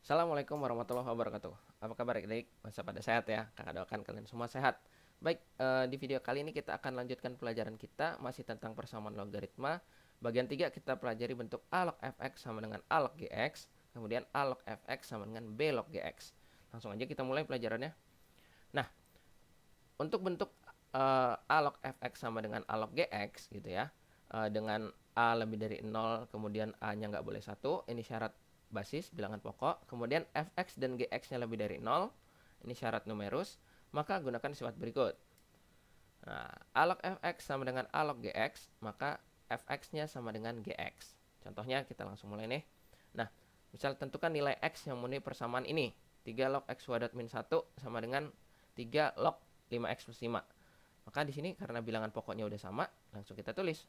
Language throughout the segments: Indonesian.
Assalamualaikum warahmatullahi wabarakatuh. Apa kabar adik-adik? Masa pada sehat ya? Kakak doakan kalian semua sehat. Baik, di video kali ini kita akan lanjutkan pelajaran kita masih tentang persamaan logaritma. Bagian 3 kita pelajari bentuk A log fx sama dengan A log gx, kemudian A log fx sama dengan B log gx. Langsung aja kita mulai pelajarannya. Nah, untuk bentuk A log fx sama dengan A log gx gitu ya. Dengan A lebih dari 0, kemudian A-nya nggak boleh 1, ini syarat basis bilangan pokok. Kemudian fx dan gx-nya lebih dari 0, ini syarat numerus. Maka gunakan sifat berikut. Nah, A log fx sama dengan A log gx, maka fx-nya sama dengan gx. Contohnya kita langsung mulai nih. Nah, misal tentukan nilai x yang memenuhi persamaan ini. 3 log x kuadrat min 1 sama dengan 3 log 5x plus 5. Maka di sini karena bilangan pokoknya udah sama, langsung kita tulis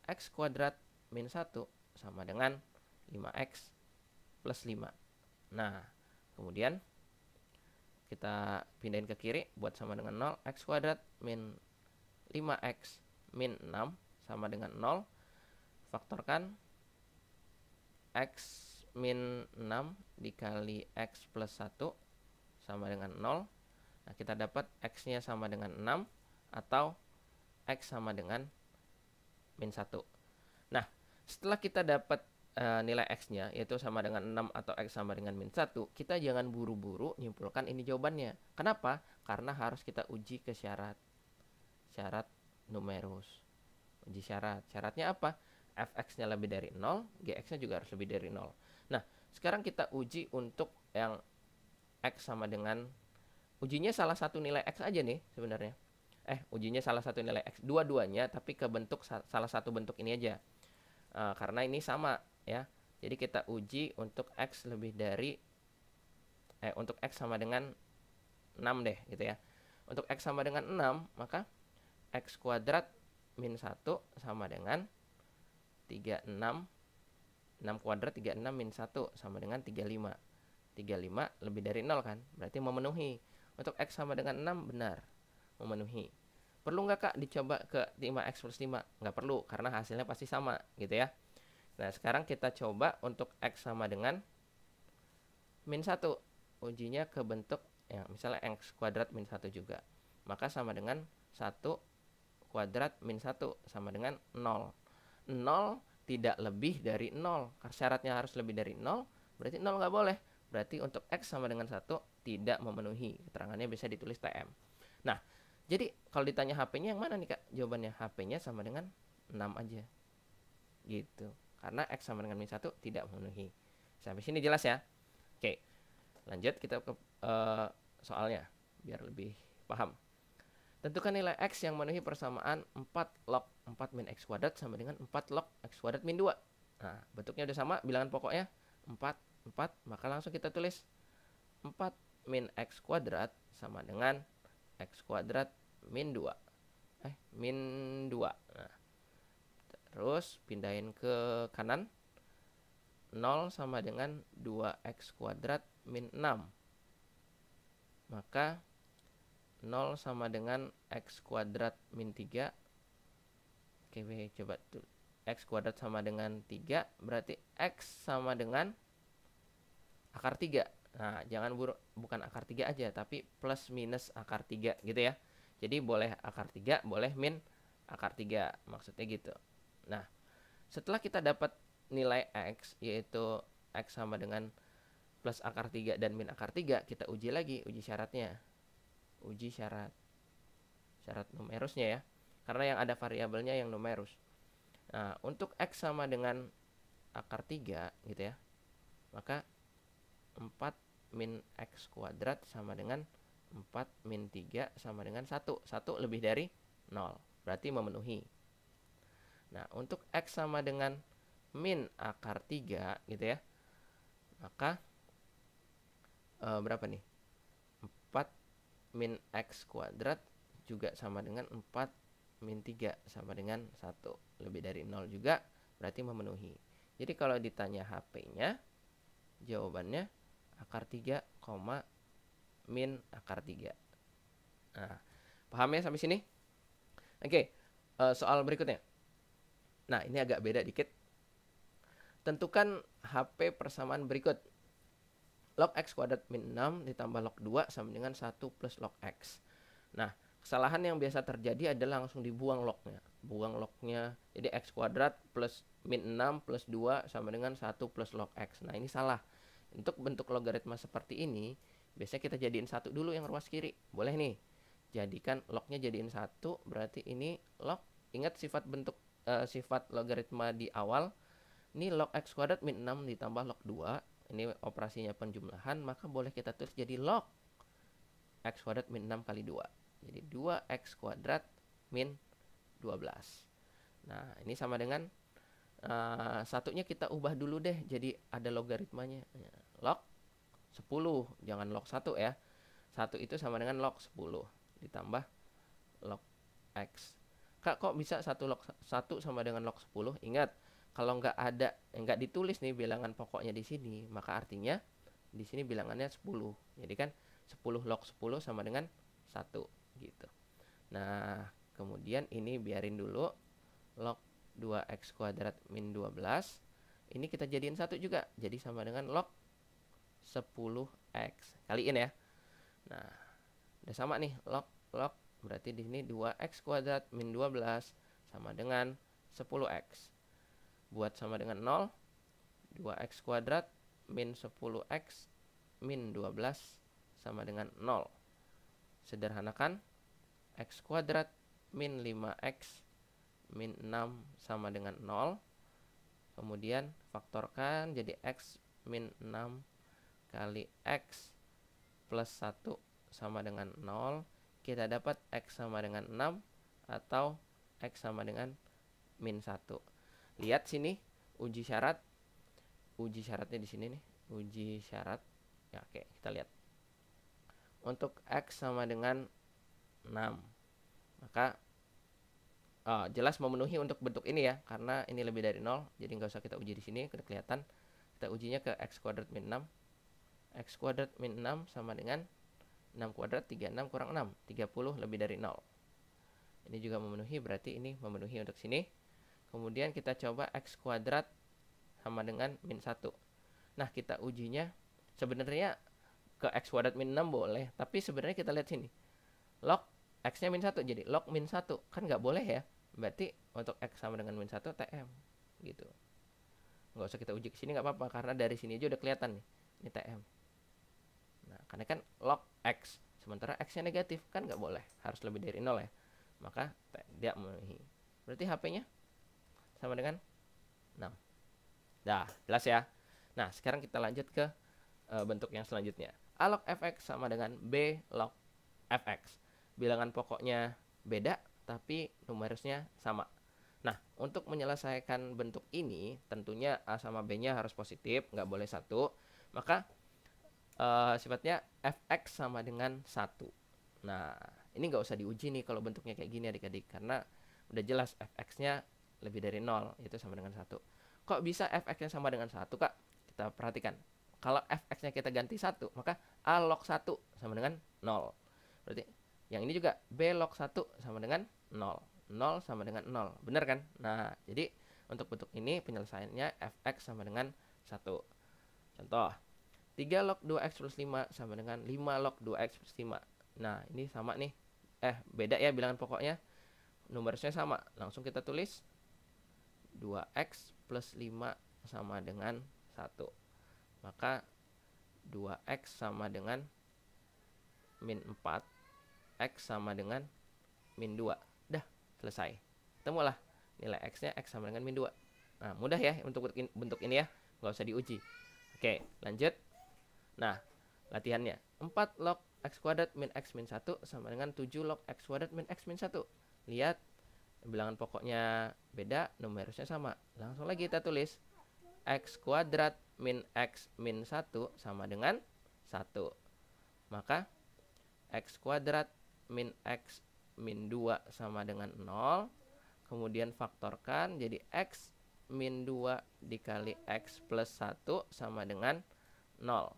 x kuadrat min 1 sama dengan 5x plus 5. Nah, kemudian kita pindahin ke kiri buat sama dengan 0. X kuadrat min 5x min 6 sama dengan 0. Faktorkan x min 6 dikali x plus 1 sama dengan 0. Nah, kita dapat x-nya sama dengan 6 atau x sama dengan min 1. Nah, setelah kita dapat nilai x-nya yaitu sama dengan 6 atau x sama dengan min 1, kita jangan buru-buru nyimpulkan ini jawabannya. Kenapa? Karena harus kita uji ke syarat numerus. Uji syarat. Syaratnya apa? Fx-nya lebih dari 0, gx-nya juga harus lebih dari 0. Nah, sekarang kita uji untuk yang x sama dengan, ujinya salah satu nilai x aja nih sebenarnya. Ujinya salah satu nilai x, dua-duanya tapi ke bentuk salah satu bentuk ini aja. Karena ini sama ya. Jadi kita uji untuk x lebih dari untuk x sama dengan 6 deh gitu ya. Untuk x sama dengan 6, maka x kuadrat min 1 sama dengan 36. 6 kuadrat 36 min 1 sama dengan 35. 35 lebih dari 0 kan? Berarti memenuhi. Untuk x sama dengan 6 benar memenuhi. Perlu nggak Kak dicoba ke 5x plus 5? Nggak perlu, karena hasilnya pasti sama gitu ya. Nah, sekarang kita coba untuk x sama dengan min 1. Ujinya ke bentuk ya, misalnya x kuadrat min 1 juga. Maka sama dengan 1 kuadrat min 1 sama dengan 0. 0 tidak lebih dari 0. Karena syaratnya harus lebih dari 0, berarti 0 nggak boleh. Berarti untuk x sama dengan 1 tidak memenuhi. Keterangannya bisa ditulis TM. Nah, jadi kalau ditanya HP-nya yang mana nih Kak? Jawabannya HP-nya sama dengan 6 aja. Gitu. Karena x sama dengan min 1 tidak memenuhi. Sampai sini jelas ya? Oke. Lanjut kita ke soalnya biar lebih paham. Tentukan nilai x yang memenuhi persamaan 4 log 4 min x kuadrat sama dengan 4 log x kuadrat min 2. Nah, bentuknya udah sama, bilangan pokoknya 4, 4, maka langsung kita tulis 4 min x kuadrat sama dengan x kuadrat min 2. Min 2. Nah, terus pindahin ke kanan. 0 sama dengan 2x kuadrat min 6. Maka 0 sama dengan x kuadrat min 3. Oke, coba tuh. X kuadrat sama dengan 3, berarti x sama dengan akar 3. Nah, jangan bukan akar 3 aja, tapi plus minus akar 3 gitu ya. Jadi boleh akar 3, boleh min akar 3, maksudnya gitu. Nah, setelah kita dapat nilai x, yaitu x sama dengan plus akar 3 dan min akar 3, kita uji lagi, uji syaratnya. Uji syarat numerusnya ya. Karena yang ada variabelnya yang numerus. Nah, untuk x sama dengan akar 3 gitu ya. Maka 4 min x kuadrat sama dengan 4 min 3 sama dengan 1. 1 lebih dari 0. Berarti memenuhi. Nah, untuk x sama dengan min akar 3 gitu ya. Maka berapa nih? 4 min x kuadrat juga sama dengan 4 min 3 sama dengan 1. Lebih dari 0 juga, berarti memenuhi. Jadi kalau ditanya HP-nya, jawabannya akar 3, min akar 3. Nah, paham ya sampai sini? Oke, soal berikutnya. Nah, ini agak beda dikit. Tentukan HP persamaan berikut. log x kuadrat min 6 ditambah log 2 sama dengan 1 plus log x. Nah, kesalahan yang biasa terjadi adalah langsung dibuang lognya. Buang lognya, jadi x kuadrat plus min 6 plus 2 sama dengan 1 plus log x. Nah, ini salah. Untuk bentuk logaritma seperti ini, biasanya kita jadiin 1 dulu yang ruas kiri. Boleh nih, jadikan lognya jadiin 1, berarti ini log. Ingat sifat bentuk sifat logaritma di awal. Ini log x kuadrat min 6 ditambah log 2. Ini operasinya penjumlahan, maka boleh kita tulis jadi log x kuadrat min 6 kali 2. Jadi 2x kuadrat min 12. Nah, ini sama dengan satunya kita ubah dulu deh, jadi ada logaritmanya. Log 10, jangan log 1 ya. 1 itu sama dengan log 10 ditambah log x. Kak, kok bisa 1 log 1 sama dengan log 10? Ingat, kalau nggak ditulis nih bilangan pokoknya di sini, maka artinya di sini bilangannya 10. Jadi kan 10 log 10 sama dengan 1 gitu. Nah, kemudian ini biarin dulu, log 2x kuadrat min 12. Ini kita jadiin 1 juga, jadi sama dengan log 10x. Kaliin ya. Nah, udah sama nih, log berarti di sini 2x kuadrat min 12 sama dengan 10x. Buat sama dengan 0, 2x kuadrat min 10x min 12 sama dengan 0. Sederhanakan, x kuadrat min 5x min 6 sama dengan 0. Kemudian faktorkan jadi x min 6 kali x plus 1 sama dengan 0. Kita dapat x sama dengan 6 atau x sama dengan min 1. Lihat sini uji syarat. Uji syaratnya di sini nih, uji syarat. Ya, oke, kita lihat. Untuk x sama dengan 6, maka jelas memenuhi untuk bentuk ini ya, karena ini lebih dari 0, jadi nggak usah kita uji di sini, udah kelihatan. Kita ujinya ke x kuadrat min 6. X kuadrat min 6 sama dengan 6 kuadrat 36 kurang 6, 30 lebih dari 0. Ini juga memenuhi, berarti ini memenuhi untuk sini. Kemudian kita coba x kuadrat sama dengan min 1. Nah, kita ujinya sebenarnya ke x kuadrat min 6 boleh, tapi sebenarnya kita lihat sini. Log x-nya min 1, jadi log min 1. Kan nggak boleh ya. Berarti untuk x sama dengan min 1 TM. Gitu. Nggak usah kita uji ke sini, nggak apa-apa, karena dari sini aja udah kelihatan nih. Ini TM. Nah, karena kan log x. Sementara x-nya negatif, kan nggak boleh. Harus lebih dari 0 ya. Maka dia memenuhi. Berarti HP-nya sama dengan 6. Dah, jelas ya. Nah, sekarang kita lanjut ke bentuk yang selanjutnya. A log fx sama dengan b log fx. Bilangan pokoknya beda, tapi numerusnya sama. Nah, untuk menyelesaikan bentuk ini, tentunya A sama B-nya harus positif, nggak boleh 1. Maka sifatnya fx sama dengan 1. Nah, ini nggak usah diuji nih kalau bentuknya kayak gini adik-adik, karena udah jelas fx-nya lebih dari 0, itu sama dengan 1. Kok bisa fx-nya sama dengan 1, Kak? Kita perhatikan. Kalau fx-nya kita ganti 1, maka A log 1 sama dengan 0. Berarti yang ini juga B log 1 sama dengan 0. 0 sama dengan 0. Benar kan? Nah, jadi untuk bentuk ini penyelesaiannya fx sama dengan 1. Contoh, 3 log 2x plus 5 sama dengan 5 log 2x plus 5. Nah, ini sama nih. Beda ya bilangan pokoknya. Numerusnya sama. Langsung kita tulis 2x plus 5 sama dengan 1. Maka 2x sama dengan min 4. X sama dengan min 2. Dah, selesai. Temulah nilai x-nya, x sama dengan min 2. Nah, mudah ya untuk bentuk ini ya. Nggak usah diuji. Oke, lanjut. Nah, latihannya. 4 log x kuadrat min x min 1 sama dengan 7 log x kuadrat min x min 1. Lihat, bilangan pokoknya beda, numerusnya sama. Langsung lagi kita tulis x kuadrat min x min 1 sama dengan 1. Maka x kuadrat min x min 2 sama dengan 0. Kemudian faktorkan jadi x min 2 dikali x plus 1 sama dengan 0.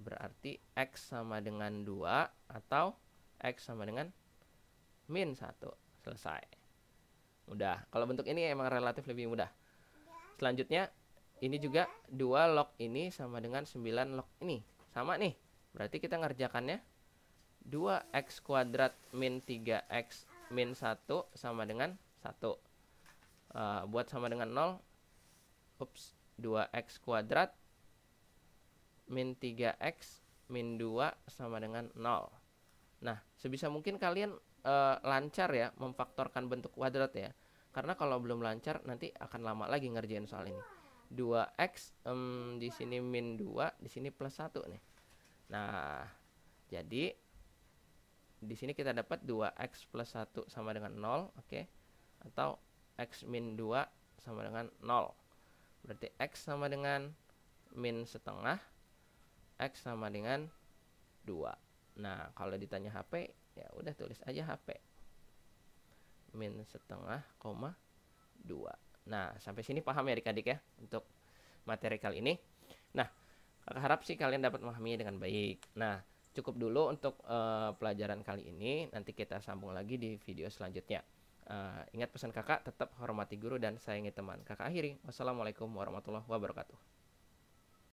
Berarti x sama dengan 2 atau x sama dengan min 1. Selesai. Mudah. Kalau bentuk ini emang relatif lebih mudah. Selanjutnya, ini juga 2 log ini sama dengan 9 log ini. sama nih. Berarti kita ngerjakannya 2x kuadrat min 3x min 1 sama dengan 1. Buat sama dengan 0. 2x kuadrat min 3x min 2 sama dengan 0. Nah, sebisa mungkin kalian lancar ya memfaktorkan bentuk kuadrat ya. Karena kalau belum lancar nanti akan lama lagi ngerjain soal ini. 2x di sini min 2, di sini plus 1 nih. Nah, jadi di sini kita dapat 2x plus 1 sama dengan 0, oke. Atau x min 2 sama dengan 0. Berarti x sama dengan min setengah, x sama dengan 2. Nah, kalau ditanya HP, ya udah tulis aja HP. Min setengah, 2. Nah, sampai sini paham ya adik-adik ya untuk materi kali ini. Nah, kakak harap sih kalian dapat memahaminya dengan baik. Nah, cukup dulu untuk pelajaran kali ini. Nanti kita sambung lagi di video selanjutnya. Ingat pesan kakak, tetap hormati guru dan sayangi teman. Kakak akhiri. Wassalamualaikum warahmatullahi wabarakatuh.